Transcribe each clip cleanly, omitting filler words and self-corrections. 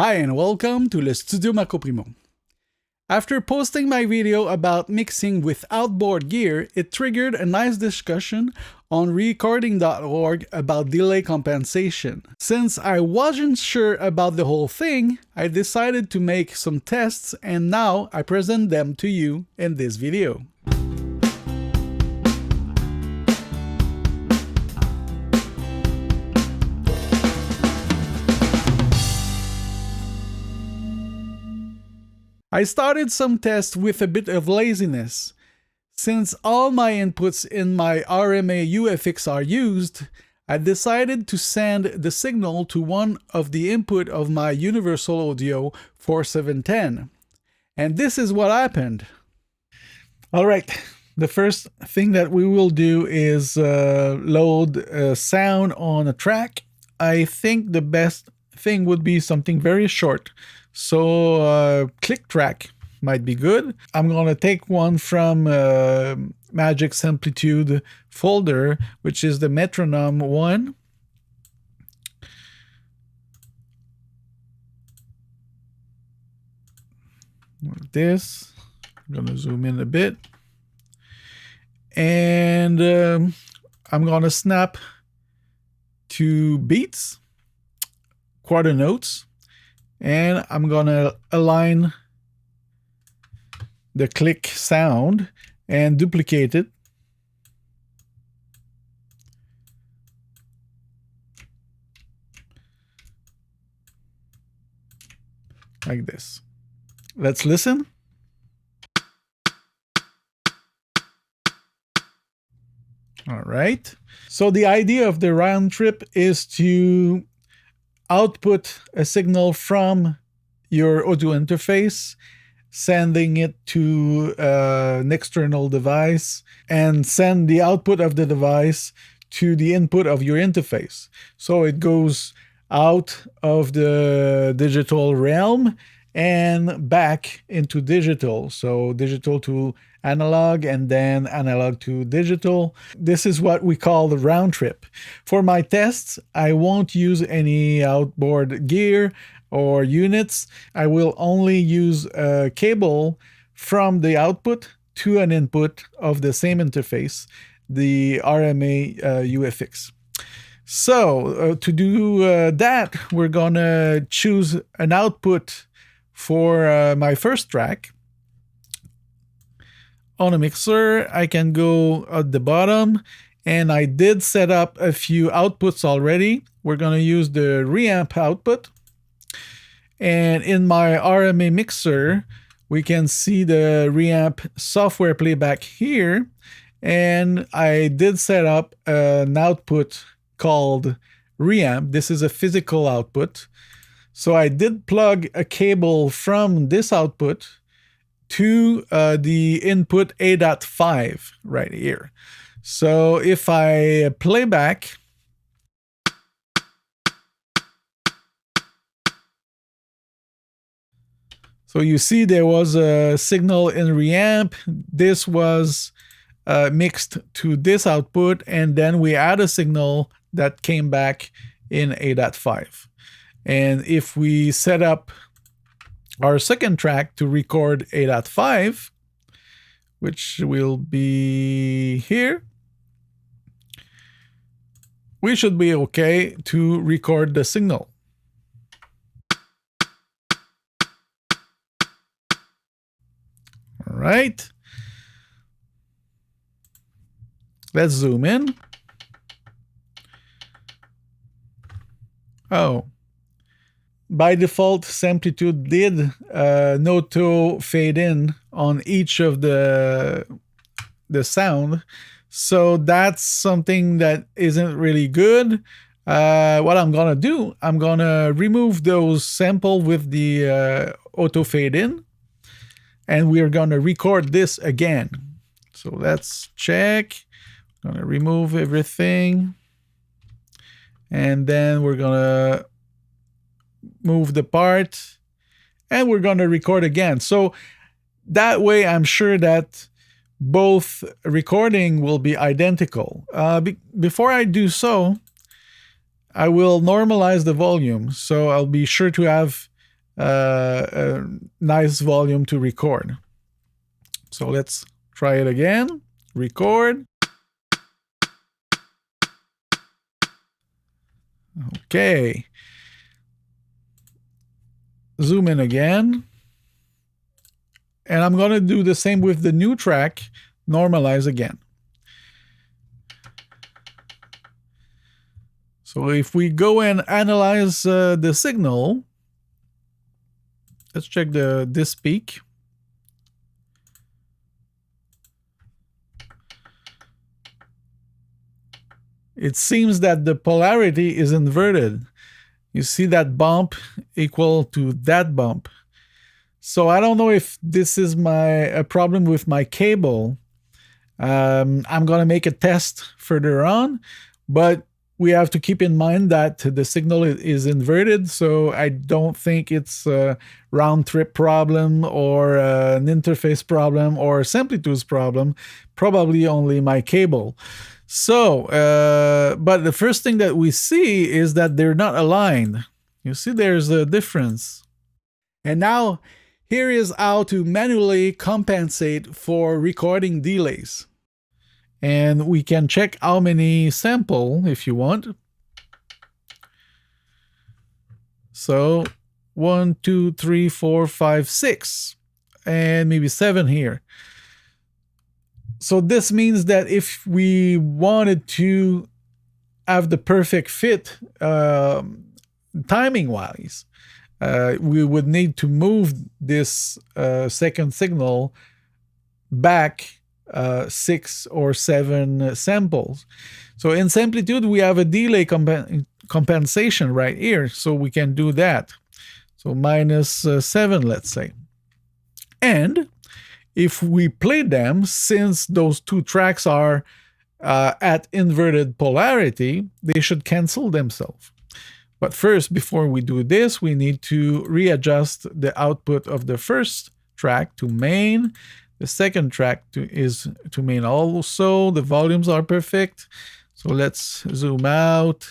Hi and welcome to Le Studio Marco Primeau. After posting my video about mixing with outboard gear, it triggered a nice discussion on recording.org about delay compensation. Since I wasn't sure about the whole thing, I decided to make some tests and now I present them to you in this video. I started some tests with a bit of laziness. Since all my inputs in my RME UFX are used, I decided to send the signal to one of the input of my Universal Audio 4710. And this is what happened. Alright, the first thing that we will do is load sound on a track. I think the best thing would be something very short. So click track might be good. I'm gonna take one from Magic Samplitude folder, which is the metronome one. Like this. I'm gonna zoom in a bit. And I'm gonna snap to beats, quarter notes. And I'm gonna align the click sound and duplicate it. Like this. Let's listen. All right. So the idea of the round trip is to output a signal from your audio interface, sending it to an external device, and send the output of the device to the input of your interface. So it goes out of the digital realm and back into digital. So digital to analog and then analog to digital. This is what we call the round trip. For my tests, I won't use any outboard gear or units. I will only use a cable from the output to an input of the same interface, the RME UFX. So to do that, we're gonna choose an output for my first track. On a mixer, I can go at the bottom, and I did set up a few outputs already. We're going to use the Reamp Output. And in my RME mixer, we can see the Reamp software playback here. And I did set up an output called Reamp. This is a physical output. So I did plug a cable from this output to the input A.5 right here. So if I play back, so you see there was a signal in Reamp. This was mixed to this output, and then we add a signal that came back in A.5. And if we set up our second track to record A.5, which will be here, we should be okay to record the signal. All right. Let's zoom in. Oh. By default, Samplitude did no-to fade in on each of the sound. So that's something that isn't really good. What I'm gonna do, I'm gonna remove those sample with the auto fade in, and we're gonna record this again. So let's check. I'm gonna remove everything, and then we're gonna move the part, and we're going to record again. So that way I'm sure that both recording will be identical. Before I do so, I will normalize the volume. So I'll be sure to have a nice volume to record. So let's try it again. Record. Okay. Zoom in again. And I'm going to do the same with the new track. Normalize again. So if we go and analyze the signal, let's check this peak. It seems that the polarity is inverted. You see that bump equal to that bump. So I don't know if this is a problem with my cable. I'm going to make a test further on, but we have to keep in mind that the signal is inverted, so I don't think it's a round trip problem or an interface problem or a Samplitude's problem, probably only my cable. So, but the first thing that we see is that they're not aligned. You see there's a difference. And now, here is how to manually compensate for recording delays. And we can check how many sample if you want. So 1, 2, 3, 4, 5, 6, and maybe 7 here. So this means that if we wanted to have the perfect fit timing wise, we would need to move this second signal back 6 or 7 samples. So in Samplitude, we have a delay compensation right here, so we can do that. So -7, let's say. And if we play them, since those two tracks are at inverted polarity, they should cancel themselves. But first, before we do this, we need to readjust the output of the first track to main. The second track is to main also. The volumes are perfect. So let's zoom out.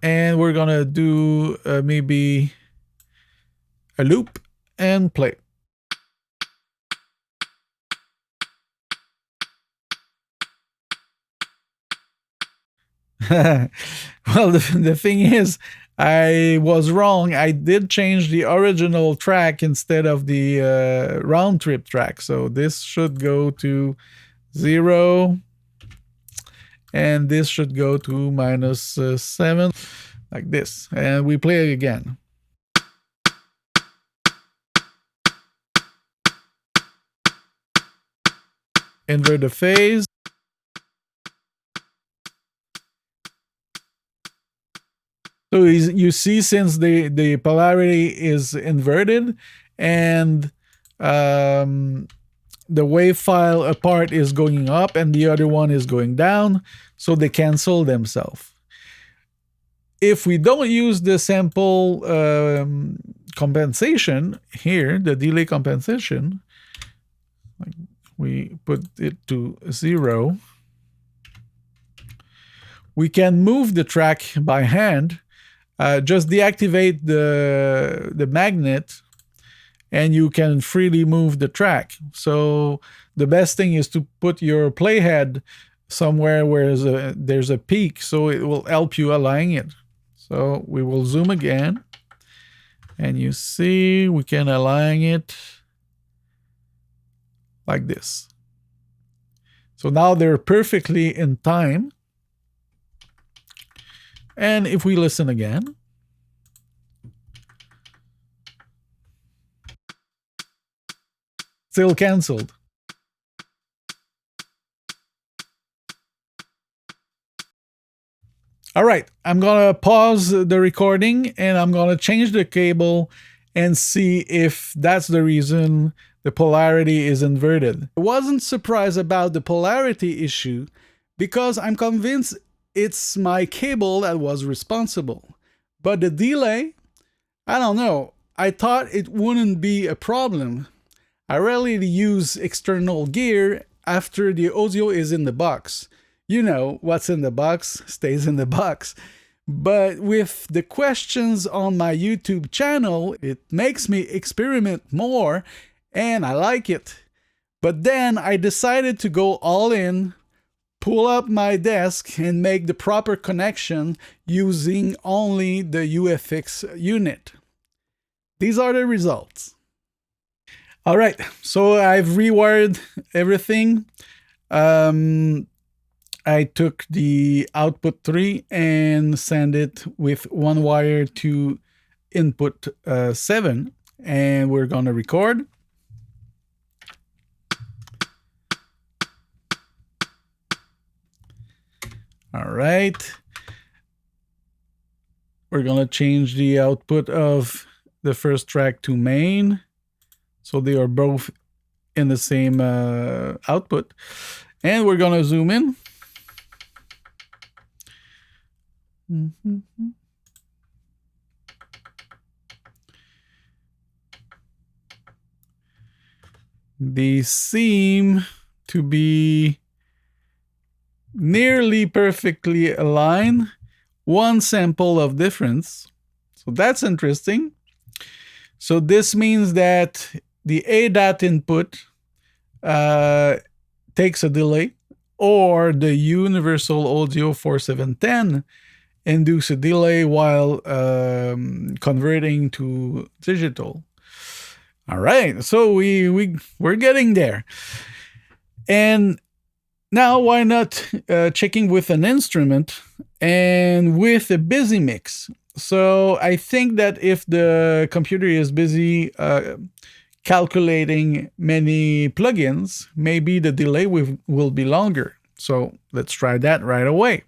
And we're going to do maybe a loop and play. Well, the thing is, I was wrong. I did change the original track instead of the round trip track. So this should go to 0. And this should go to -7, like this. And we play again. Invert the phase. So you see, since the polarity is inverted and the wave file apart is going up and the other one is going down, so they cancel themselves. If we don't use the sample compensation here, the delay compensation, we put it to 0, we can move the track by hand. Just deactivate the magnet and you can freely move the track. So the best thing is to put your playhead somewhere where there's a peak, so it will help you align it. So we will zoom again, and you see we can align it like this. So now they're perfectly in time. And if we listen again, still canceled. All right, I'm gonna pause the recording and I'm gonna change the cable and see if that's the reason the polarity is inverted. I wasn't surprised about the polarity issue because I'm convinced it's my cable that was responsible. But the delay, I don't know. I thought it wouldn't be a problem. I rarely use external gear after the audio is in the box. You know, what's in the box stays in the box. But with the questions on my YouTube channel, it makes me experiment more, and I like it. But then I decided to go all in, pull up my desk, and make the proper connection using only the UFX unit. These are the results. All right, so I've rewired everything. I took the output 3 and sent it with one wire to input 7, and we're going to record. All right. We're going to change the output of the first track to main, so they are both in the same output. And we're going to zoom in. They seem to be nearly perfectly aligned. One sample of difference. So that's interesting. So this means that the ADAT input takes a delay, or the Universal Audio 4710 induce a delay while converting to digital. All right, so we're getting there. And now why not checking with an instrument and with a busy mix? So I think that if the computer is busy calculating many plugins, maybe the delay will be longer. So let's try that right away.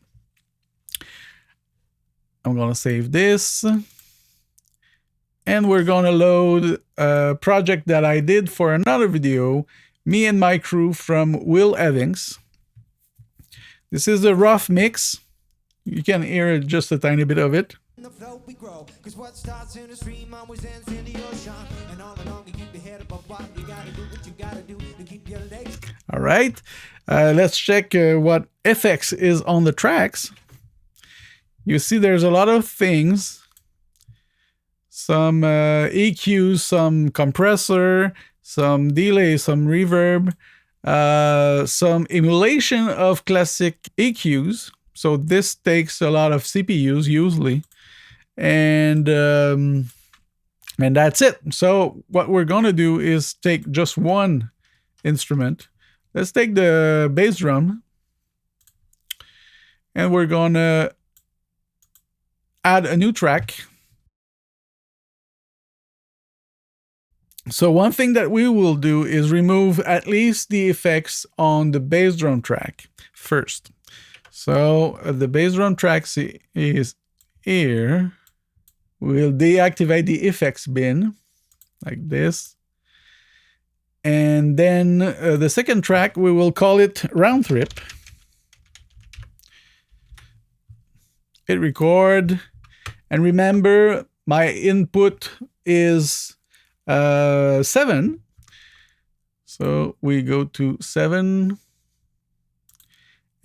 I'm going to save this. And we're going to load a project that I did for another video, me and my crew from Will Evans. This is a rough mix. You can hear just a tiny bit of it. All right, let's check what effects is on the tracks. You see there's a lot of things. Some EQs, some compressor, some delay, some reverb, some emulation of classic EQs. So this takes a lot of CPUs usually, and that's it. So what we're gonna do is take just one instrument. Let's take the bass drum, and we're gonna add a new track. So one thing that we will do is remove at least the effects on the bass drum track first. So the bass drum track is here. We'll deactivate the effects bin like this. And then the second track, we will call it RoundTrip. Hit record. And remember, my input is 7. So we go to 7.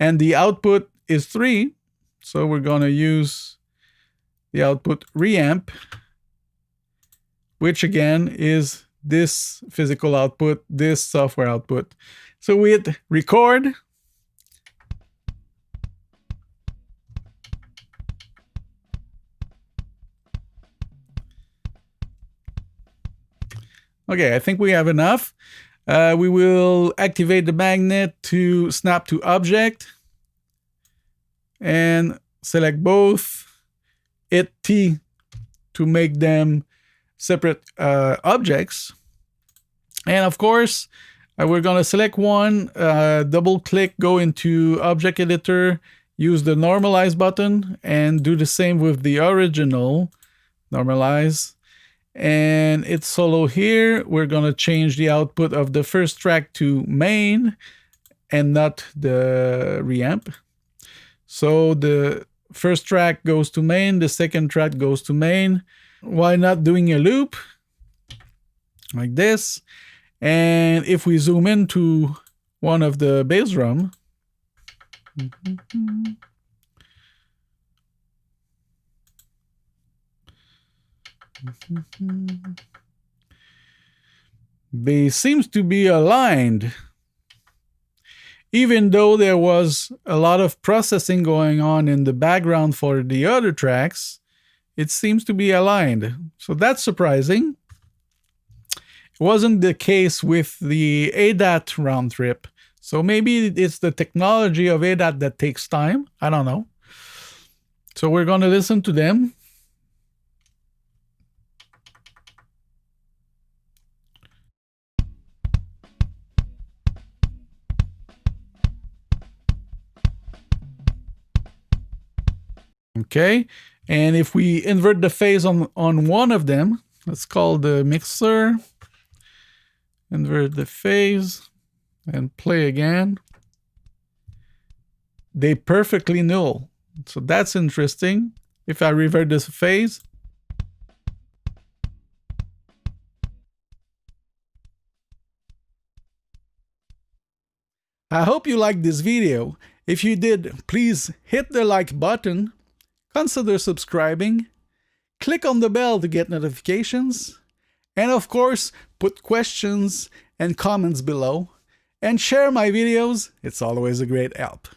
And the output is 3. So we're going to use the output Reamp, which again is this physical output, this software output. So we hit record. Okay, I think we have enough. We will activate the magnet to snap to object and select both. Hit T to make them separate objects. And of course, we're going to select one, double click, go into object editor, use the normalize button, and do the same with the original normalize. And it's solo here. We're going to change the output of the first track to main and not the reamp. So the first track goes to main, the second track goes to main. Why not doing a loop like this? And if we zoom into one of the bass drum, They seem to be aligned. Even though there was a lot of processing going on in the background for the other tracks, it seems to be aligned. So that's surprising. It wasn't the case with the ADAT round trip. So maybe it's the technology of ADAT that takes time. I don't know. So we're going to listen to them. Okay, and if we invert the phase on one of them, let's call the mixer, invert the phase, and play again. They perfectly null. So that's interesting. If I revert this phase, I hope you liked this video. If you did, please hit the like button, consider subscribing, click on the bell to get notifications, and of course, put questions and comments below, and share my videos. It's always a great help.